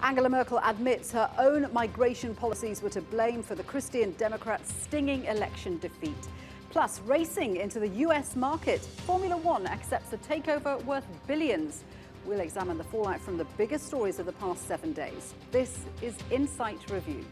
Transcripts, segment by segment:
Angela Merkel admits her own migration policies were to blame for the Christian Democrats' stinging election defeat. Plus, racing into the US market. Formula One accepts a takeover worth billions. We'll examine the fallout from the biggest stories of the past 7 days. This is Insight Review.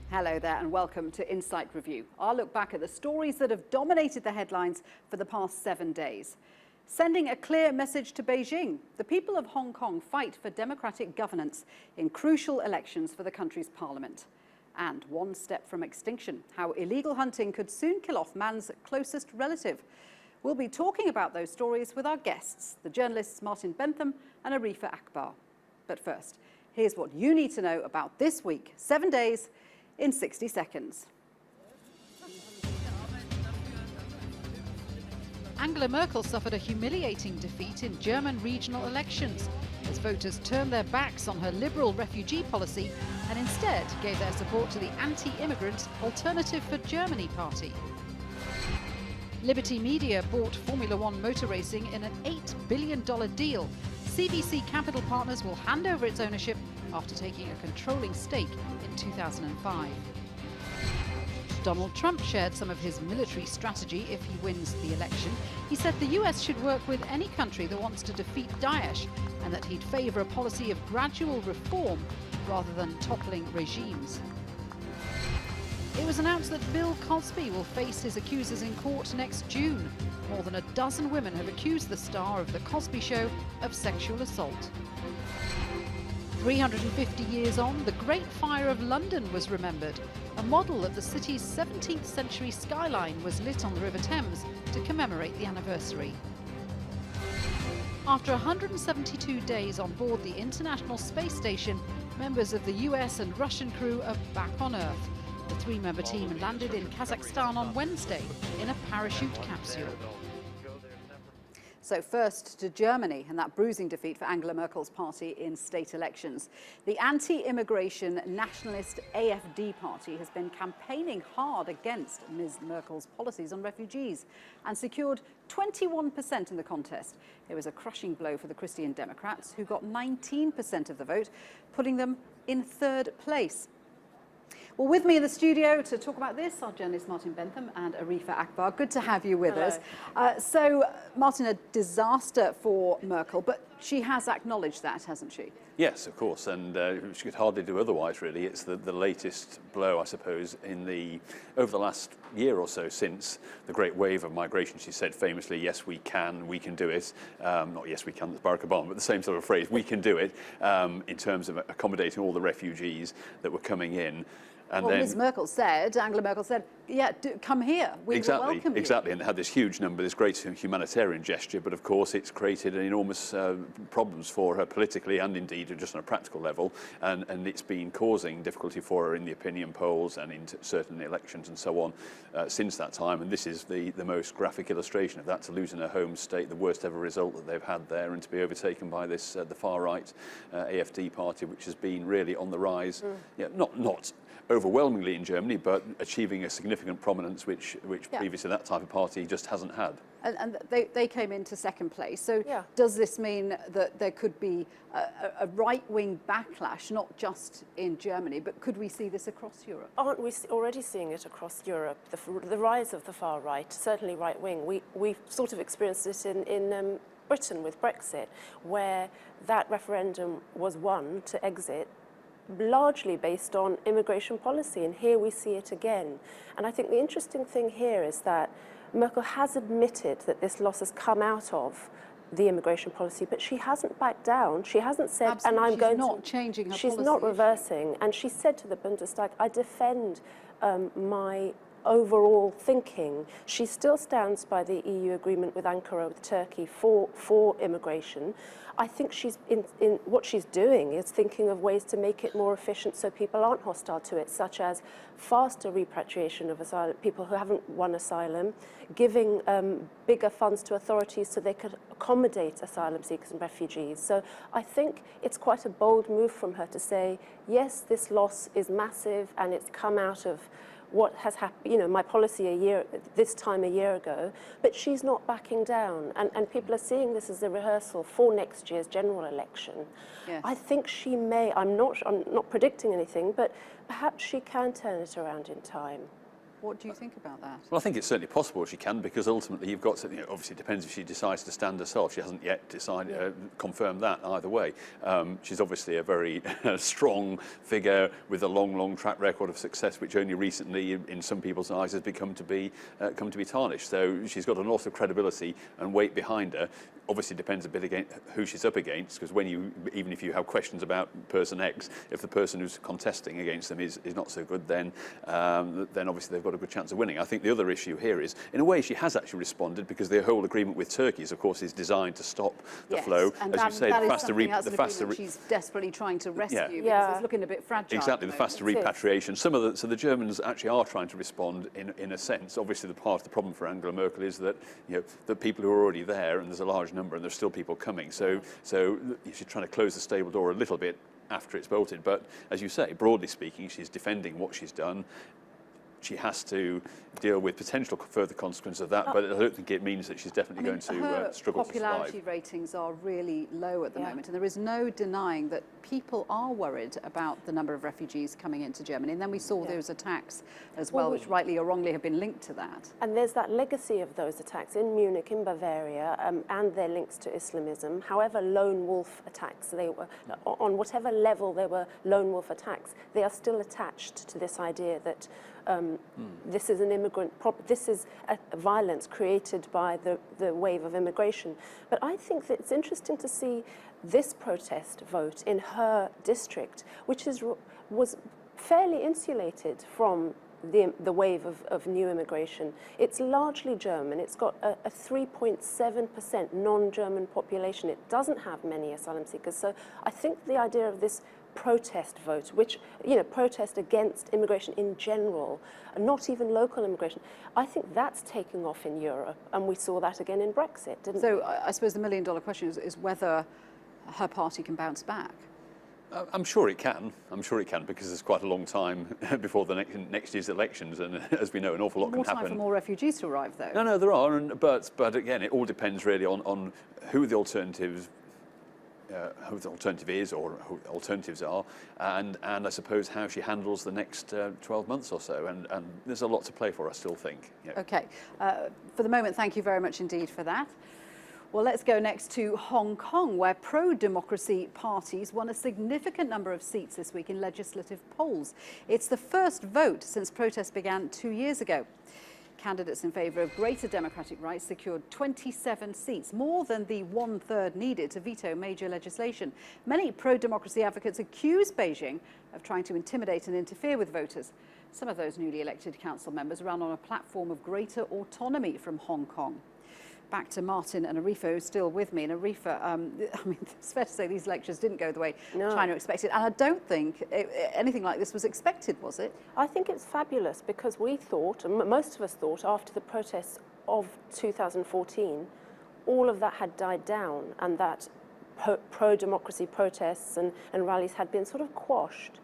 Hello there and welcome to Insight Review. I'll look back at the stories that have dominated the headlines for the past 7 days. Sending a clear message to Beijing. The people of Hong Kong fight for democratic governance in crucial elections for the country's parliament. And one step from extinction, how illegal hunting could soon kill off man's closest relative. We'll be talking about those stories with our guests, the journalists Martin Bentham and Arifa Akbar. But first, here's what you need to know about this week, 7 days, in 60 seconds. Angela Merkel suffered a humiliating defeat in German regional elections as voters turned their backs on her liberal refugee policy and instead gave their support to the anti-immigrant Alternative for Germany party. Liberty Media bought Formula One motor racing in an $8 billion deal. CVC Capital Partners will hand over its ownership after taking a controlling stake in 2005. Donald Trump shared some of his military strategy if he wins the election. He said the US should work with any country that wants to defeat Daesh and that he'd favour a policy of gradual reform rather than toppling regimes. It was announced that Bill Cosby will face his accusers in court next June. More than a dozen women have accused the star of The Cosby Show of sexual assault. 350 years on, the Great Fire of London was remembered. A model of the city's 17th century skyline was lit on the River Thames to commemorate the anniversary. After 172 days on board the International Space Station, members of the US and Russian crew are back on Earth. The three-member team landed in Kazakhstan on Wednesday in a parachute capsule. So first to Germany and that bruising defeat for Angela Merkel's party in state elections. The anti-immigration nationalist AfD party has been campaigning hard against Ms. Merkel's policies on refugees and secured 21% in the contest. It was a crushing blow for the Christian Democrats, who got 19% of the vote, putting them in third place. Well, with me in the studio to talk about this are journalists Martin Bentham and Arifa Akbar. Good to have you with us. So, Martin, a disaster for Merkel, but she has acknowledged that, hasn't she? Yes, of course, and she could hardly do otherwise, really. It's the latest blow, I suppose, over the last year or so since the great wave of migration. She said famously, yes, we can do it. Not yes, we can, that's Barack Obama, but the same sort of phrase, we can do it, in terms of accommodating all the refugees that were coming in. And well, then, Ms. Merkel said, Angela Merkel said, yeah, come here, we will welcome you. Exactly, and it had this huge number, this great humanitarian gesture, but of course it's created enormous problems for her politically and indeed just on a practical level, and it's been causing difficulty for her in the opinion polls and in certain elections and so on since that time, and this is the most graphic illustration of that, to lose in her home state, the worst ever result that they've had there, and to be overtaken by this the far-right AfD party, which has been really on the rise, not overwhelmingly in Germany, but achieving a significant prominence which previously that type of party just hasn't had. And they came into second place. So does this mean that there could be a right-wing backlash, not just in Germany, but could we see this across Europe? Aren't we already seeing it across Europe? The rise of the far right, certainly right-wing. We've sort of experienced it in Britain with Brexit, where that referendum was won to exit, largely based on immigration policy, and here we see it again. And I think the interesting thing here is that Merkel has admitted that this loss has come out of the immigration policy, but she hasn't backed down. She hasn't said, absolutely. and I'm she's going not to... changing her She's policy, not reversing, and she said to the Bundestag, I defend my overall thinking. She still stands by the EU agreement with Ankara, with Turkey, for immigration. I think she's in what she's doing is thinking of ways to make it more efficient so people aren't hostile to it, such as faster repatriation of asylum, people who haven't won asylum, giving bigger funds to authorities so they could accommodate asylum seekers and refugees. So I think it's quite a bold move from her to say, yes, this loss is massive and it's come out of what has happened, you know, my policy this time a year ago, but she's not backing down. And people are seeing this as a rehearsal for next year's general election. Yes. I think she may, I'm not predicting anything, but perhaps she can turn it around in time. What do you think about that? Well, I think it's certainly possible she can, because ultimately you've got to, you know, obviously it depends if she decides to stand herself. She hasn't yet decided, confirmed that either way. She's obviously a very strong figure with a long track record of success, which only recently, in some people's eyes, has come to be tarnished. So she's got an awful credibility and weight behind her. Obviously, depends a bit against who she's up against, because even if you have questions about person X, if the person who's contesting against them is not so good, then obviously they've got a good chance of winning. I think the other issue here is, in a way, she has actually responded, because the whole agreement with Turkey, of course, is designed to stop the flow. And as you say, the faster she's desperately trying to rescue, because it's looking a bit fragile. Exactly, the faster repatriation. So the Germans actually are trying to respond in a sense. Obviously, the part of the problem for Angela Merkel is that, you know, the people who are already there, and there's a large number, and there's still people coming. So she's trying to close the stable door a little bit after it's bolted. But as you say, broadly speaking, she's defending what she's done. She has to deal with potential further consequences of that, but I don't think it means that she's definitely going to struggle to survive. Her popularity ratings are really low at the moment, and there is no denying that people are worried about the number of refugees coming into Germany. And then we saw those attacks as well, which rightly or wrongly have been linked to that. And there's that legacy of those attacks in Munich, in Bavaria, and their links to Islamism. However lone wolf attacks they were, on whatever level they were lone wolf attacks, they are still attached to this idea that this is an this is a violence created by the wave of immigration. But I think that it's interesting to see this protest vote in her district, which was fairly insulated from the wave of new immigration. It's largely German. It's got a 3.7% non-German population. It doesn't have many asylum seekers. So I think the idea of this protest vote, which, you know, protest against immigration in general, not even local immigration, I think that's taking off in Europe, and we saw that again in Brexit, didn't we? So I suppose the million-dollar question is whether her party can bounce back. I'm sure it can. I'm sure it can, because there's quite a long time before the next year's elections, and as we know, an awful lot can happen. More time for more refugees to arrive, though. No, there are, but again, it all depends really on who the alternatives. Who the alternative is, or who the alternatives are, and I suppose how she handles the next 12 months or so, and there's a lot to play for, I still think. Yeah. Okay, for the moment, thank you very much indeed for that. Well, let's go next to Hong Kong, where pro-democracy parties won a significant number of seats this week in legislative polls. It's the first vote since protests began 2 years ago. Candidates in favour of greater democratic rights secured 27 seats, more than the 1/3 needed to veto major legislation. Many pro-democracy advocates accuse Beijing of trying to intimidate and interfere with voters. Some of those newly elected council members ran on a platform of greater autonomy from Hong Kong. Back to Martin and Arifa, who's still with me. And Arifa, I mean, it's fair to say these elections didn't go the way China expected. And I don't think anything like this was expected, was it? I think it's fabulous, because we thought, and most of us thought, after the protests of 2014, all of that had died down, and that pro-democracy protests and rallies had been sort of quashed.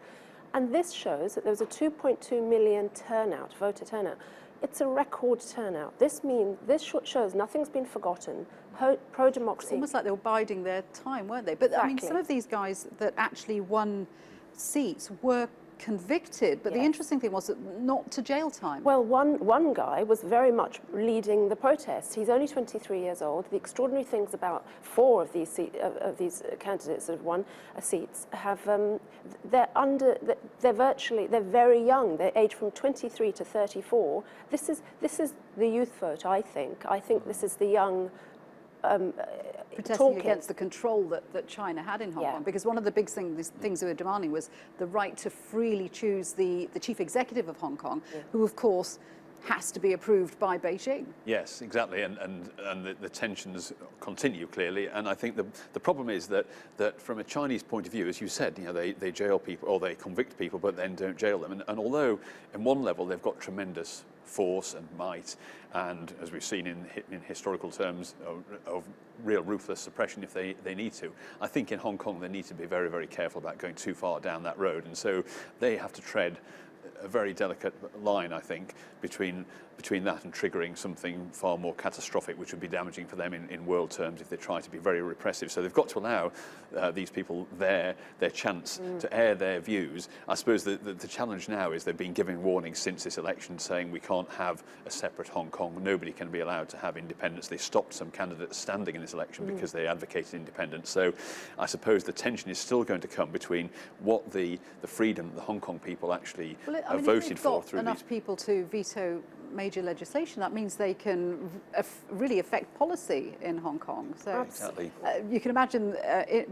And this shows that there was a 2.2 million voter turnout. It's a record turnout. This shows nothing's been forgotten. Pro-democracy. It's almost like they were biding their time, weren't they? But Exactly. I mean, some of these guys that actually won seats were convicted, but the interesting thing was that not to jail time. Well, one guy was very much leading the protests. He's only 23 years old. The extraordinary things about 4 of these candidates that have won seats have they're very young. They're aged from 23 to 34. This is the youth vote. I think this is the young. Protesting against the control that China had in Hong Kong, because one of the big things they were demanding was the right to freely choose the chief executive of Hong Kong, who of course has to be approved by Beijing. Yes, exactly, and the tensions continue clearly. And I think the problem is that from a Chinese point of view, as you said, they jail people or they convict people, but then don't jail them. And although in one level they've got tremendous force and might, and as we've seen in historical terms of real ruthless suppression if they need to, I think in Hong Kong they need to be very, very careful about going too far down that road, and so they have to tread a very delicate line, I think, between that and triggering something far more catastrophic, which would be damaging for them in world terms if they try to be very repressive. So they've got to allow these people their chance to air their views. I suppose the challenge now is they've been giving warnings since this election saying we can't have a separate Hong Kong, nobody can be allowed to have independence. They stopped some candidates standing in this election because they advocated independence. So I suppose the tension is still going to come between what the freedom the Hong Kong people actually voted for through enough people to veto major legislation, that means they can really affect policy in Hong Kong. So exactly. You can imagine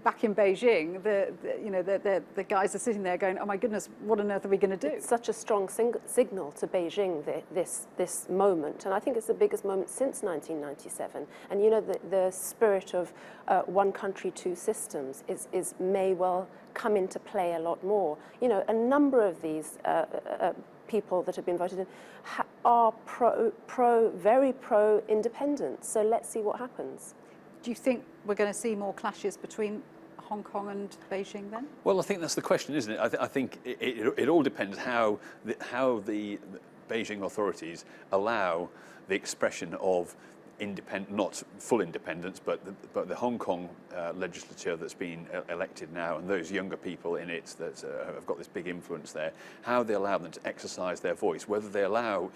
back in Beijing, the guys are sitting there going, "Oh my goodness, what on earth are we going to do?" It's such a strong signal to Beijing, this moment, and I think it's the biggest moment since 1997. And the spirit of one country, two systems may well come into play a lot more. A number of these people that have been voted in are very pro independence. So let's see what happens. Do you think we're going to see more clashes between Hong Kong and Beijing then? Well, I think that's the question, isn't it? I think it all depends how the Beijing authorities allow the expression of not full independence, but the Hong Kong legislature that's been elected now, and those younger people in it that have got this big influence there, how they allow them to exercise their voice, whether they allow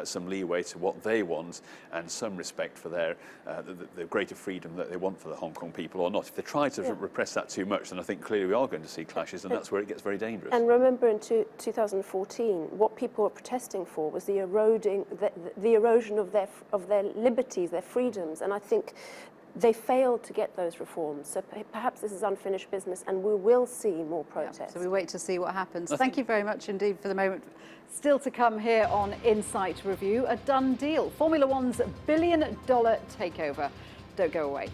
some leeway to what they want and some respect for their the greater freedom that they want for the Hong Kong people or not. If they try to repress that too much, then I think clearly we are going to see clashes, and that's where it gets very dangerous. And remember, in 2014, what people were protesting for was the erosion of their liberties, their freedoms, and I think they failed to get those reforms. So perhaps this is unfinished business, and we will see more protests. Yeah, so we wait to see what happens. Thank you very much indeed for the moment. Still to come here on Insight Review, a done deal. Formula One's $1 billion takeover. Don't go away.